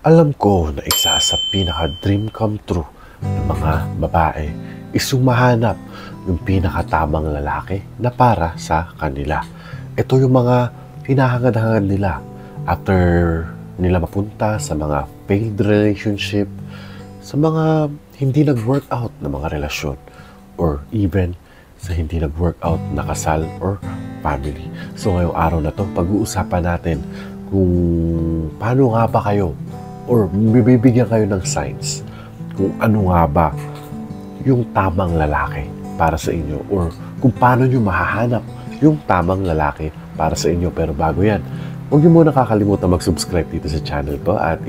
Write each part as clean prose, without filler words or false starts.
Alam ko na isa sa pinaka-dream come true ng mga babae is yung mahanap yung pinakatamang lalaki na para sa kanila. Ito yung mga hinahangad-hangad nila after nila mapunta sa mga failed relationship, sa mga hindi nag-workout na mga relasyon, or even sa hindi nag-workout na kasal or family. So ngayong araw na to, pag-uusapan natin kung paano nga ba kayo or bibigyan kayo ng signs kung ano nga ba yung tamang lalaki para sa inyo or kung paano nyo mahahanap yung tamang lalaki para sa inyo. Pero bago yan, huwag nyo muna kakalimutan mag-subscribe dito sa channel ko at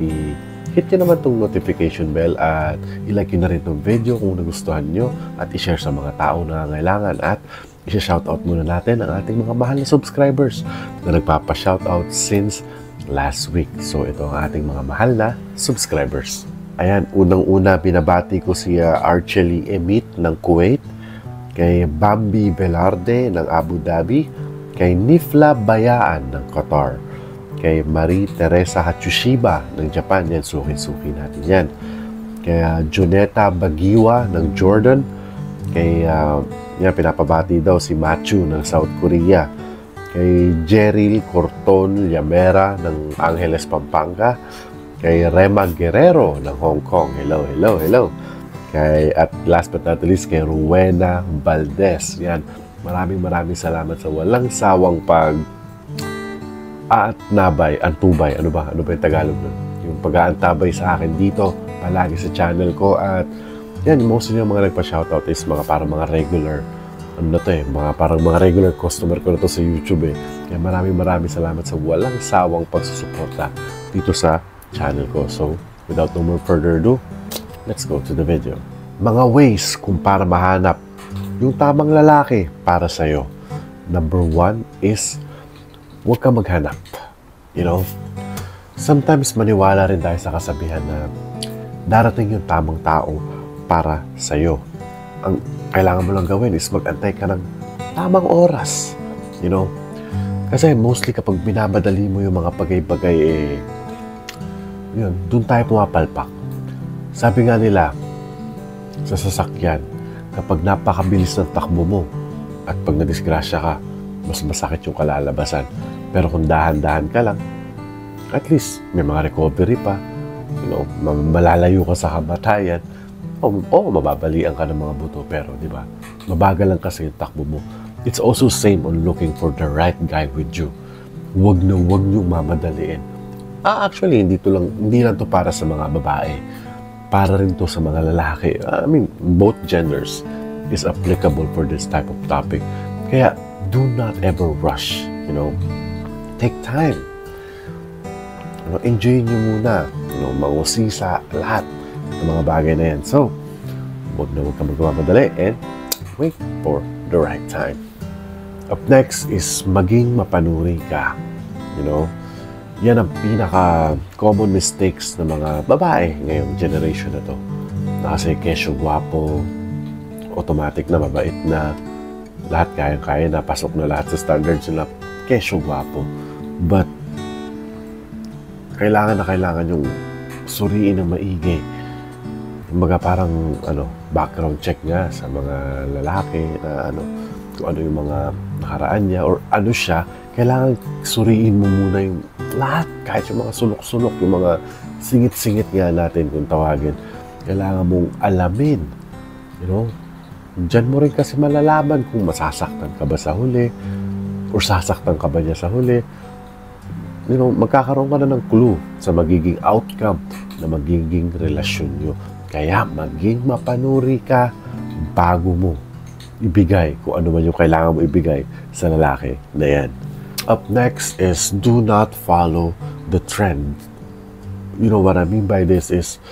hit nyo naman tong notification bell at i-like nyo na rin tong video kung nagustuhan nyo at i-share sa mga tao na nangangailangan. At i-shoutout muna natin ang ating mga mahal na subscribers na nagpapa-shoutout since last week. So ito ang ating mga mahal na subscribers. Ayan, unang-una binabati ko si Archely Emit ng Kuwait, kay Bambi Velarde ng Abu Dhabi, kay Nifla Bayaan ng Qatar, kay Marie Teresa Hatsushiba ng Japan, yan suki-suki natin yan, kay Juneta Bagiwa ng Jordan, kay yan, pinapabati daw si Machu ng South Korea, kay Jeril Corton Yamera ng Angeles, Pampanga, kay Rema Guerrero ng Hong Kong, hello. At last but not least, kay Rowena Valdez. Yan, maraming salamat sa walang sawang antubay. Ano ba yung Tagalog nun? Yung pag-aantabay sa akin dito, palagi sa channel ko. At yan, mostly yung mga nagpa-shoutout is parang mga regular, parang mga regular customer ko na to sa YouTube eh. Kaya maraming salamat sa walang sawang pagsusuporta dito sa channel ko. So, without no more further ado, let's go to the video. Mga ways kung para mahanap yung tamang lalaki para sa'yo. Number 1 is, huwag ka maghanap. Sometimes maniwala rin tayo sa kasabihan na darating yung tamang tao para sa'yo. Ang kailangan mo lang gawin is mag-antay ka ng tamang oras. Kasi mostly kapag binamadali mo yung mga bagay-bagay doon tayo pumapalpak. Sabi nga nila sa sasakyan, kapag napakabilis ng takbo mo at pag nadisgrasya ka, mas masakit yung kalalabasan. Pero kung dahan-dahan ka lang, at least may mga recovery pa, malalayo ka sa kamatayan, mababalian ka ng mga buto, pero di ba, mabagal lang kasi yung takbo mo. It's also same on looking for the right guy with you. Huwag niyong mamadaliin. Actually, hindi lang to para sa mga babae. Para rin to sa mga lalaki. Both genders is applicable for this type of topic. Kaya, do not ever rush. Take time. Enjoy nyo muna. Mangusisa, lahat ng mga bagay na yan. So, huwag ka magmamadali and wait for the right time. Up next is maging mapanuri ka. Yan ang pinaka-common mistakes ng mga babae ngayong generation na to. Kasi kesyo gwapo, automatic na mabait na, lahat kayang-kaya na, pasok na lahat sa standards nila, kesyo gwapo. But, kailangan yung suriin ng maigi. Parang, background check nga sa mga lalaki na kung ano yung mga nakaraan niya or ano siya, kailangan suriin mo muna yung lahat, kahit yung mga sulok-sulok, yung mga singit-singit nga natin kung tawagin. Kailangan mong alamin. Diyan mo rin kasi malalaman kung masasaktan ka ba sa huli or sasaktan ka ba niya sa huli. Magkakaroon ka na ng clue sa magiging outcome na magiging relasyon nyo. Kaya maging mapanuri ka bago mo ibigay kung ano man yung kailangan mo ibigay sa lalaki na yan. Up next is do not follow the trend. What I mean by this is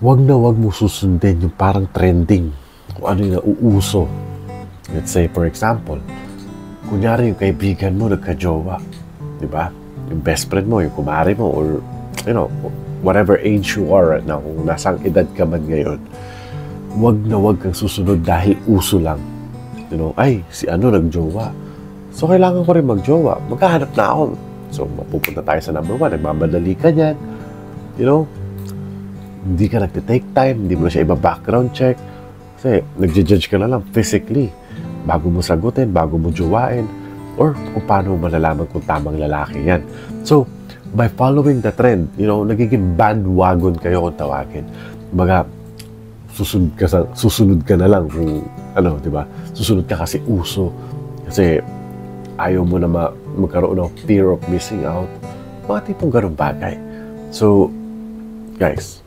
wag mo susundin yung parang trending kung ano yung nauuso. Let's say for example, kunyari yung kaibigan mo nagka-jowa, di ba? Yung best friend mo, yung kumari mo, or whatever age you are right now, kung nasang edad ka man ngayon, wag kang susunod dahil uso lang. Ay, si nagjowa, so kailangan ko rin magjowa, maghahanap na ako. So mapupunta tayo sa number 1, nagmamadali ka dyan, you know, hindi ka nagte-take time, hindi mo na siya iba-background check. Kasi nagja-judge ka na lang physically bago mo sagutin, bago mo jowain, or kung paano mo malalaman kung tamang lalaki yan. So, by following the trend, you know, nagiging bandwagon kayo kung tawagin. Kumbaga, susunod ka na lang kung ano, di ba? Susunod ka kasi uso. Kasi ayaw mo na magkaroon ng fear of missing out. Mga tipong ganun bagay. So, guys,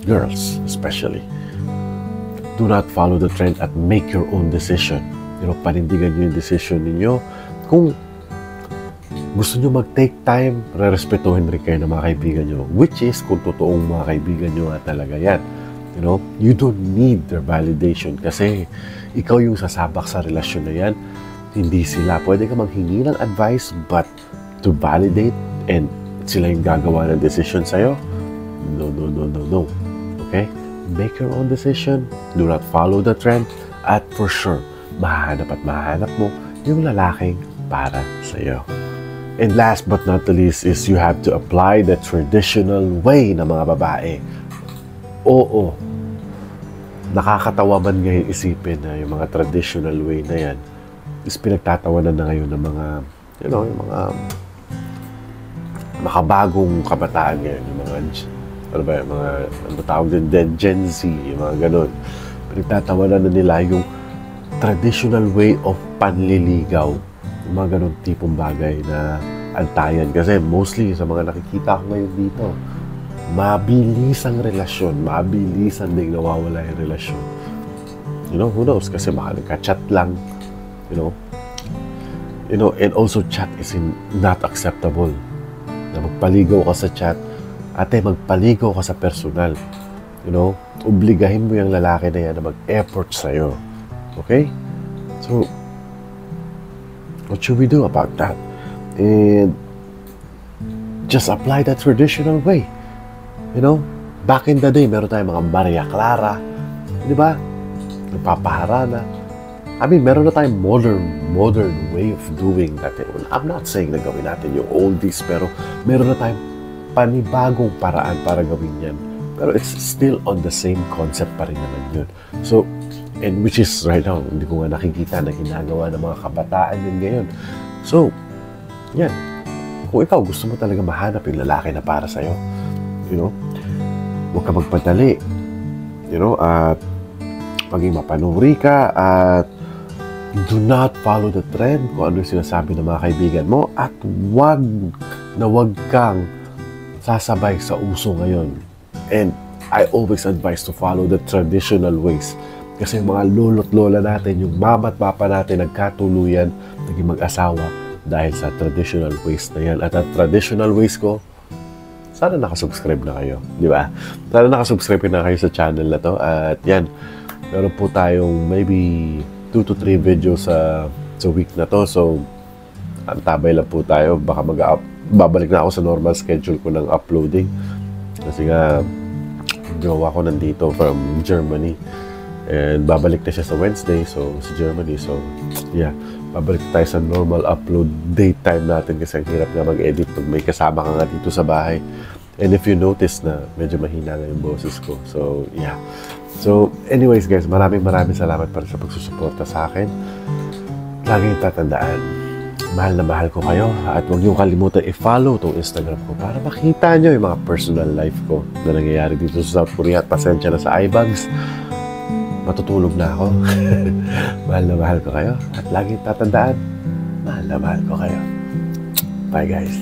girls especially, do not follow the trend at make your own decision. You know, panindigan nyo yung decision ninyo. Kung gusto nyo mag-take time, re-respetuhin rin kayo ng mga kaibigan nyo. Which is, kung totoong mga kaibigan nyo nga talaga yan. You know, you don't need their validation kasi ikaw yung sasabak sa relasyon na yan, hindi sila. Pwede ka manghingi ng advice, but to validate and sila yung gagawa ng decision sa'yo, no. Okay? Make your own decision. Do not follow the trend. At for sure, mahahanap mo yung lalaking para sa'yo. And last but not the least is you have to apply the traditional way ng mga babae. Oo. Nakakatawa man ngayon isipin na yung mga traditional way na yan is pinagtatawanan na ngayon ng mga, you know, yung mga makabagong kabataan ngayon, yung mga ano tawag din, Gen Z, yung mga ganun. Pinagtatawanan na nila yung traditional way of panliligaw, yung mga ganun tipong bagay na antayan. Kasi mostly sa mga nakikita ko ngayon dito, mabilis ang relasyon, mabilisan ding nawawala yung relasyon. You know, who knows? Kasi baka nagka-chat lang, you know, and also chat is not acceptable. Na magpaligaw ka sa chat, ate, magpaligaw ka sa personal. You know, obligahin mo yung lalaki na yan na mag-effort sa'yo. Okay? So, what should we do about that? And just apply that traditional way. You know, back in the day, meron tayong mga Maria Clara, di ba? Nagpapaharana. I mean, meron na tayong modern way of doing that. I'm not saying na gawin natin yung oldies, pero meron na tayong panibagong paraan para gawin yan. Pero it's still on the same concept pa rin naman yun. So, and which is right now, hindi ko nga nakikita na ginagawa ng mga kabataan yun ngayon. So, yan. Kung ikaw gusto mo talaga mahanap yung lalaki na para sa'yo, you know, huwag ka magpadali. You know, at maging mapanuri ka, at do not follow the trend kung ano yung sinasabi ng mga kaibigan mo, at wag kang sasabay sa uso ngayon. And I always advise to follow the traditional ways. Kasi yung mga lolo't lola natin, yung mama at papa natin, nagkatuluyan, naging mag-asawa dahil sa traditional ways na yan. At ang traditional ways ko, sana nakasubscribe na kayo. Di ba? Sana nakasubscribe na kayo sa channel na to. At yan, meron po tayong maybe 2 to 3 videos sa week na to. So, antabay lang po tayo. Baka babalik na ako sa normal schedule ko ng uploading. Kasi nga, jowa ko nandito from Germany. And babalik na siya sa Wednesday, so sa Germany. So, yeah, babalik tayo sa normal upload date time natin kasi ang hirap nga mag-edit pag may kasama ka nga dito sa bahay. And if you notice na medyo mahina na yung boses ko. So, yeah. So, anyways guys, maraming salamat para sa pagsusuporta sa akin. Laging tatandaan, mahal na mahal ko kayo at huwag niyo kalimutan i-follow tong Instagram ko para makita niyo yung mga personal life ko na nangyayari dito sa South Korea. At pasensya na sa eyebags, matutulog na ako. Mahal na mahal ko kayo at laging tatandaan, mahal na mahal ko kayo. Bye guys.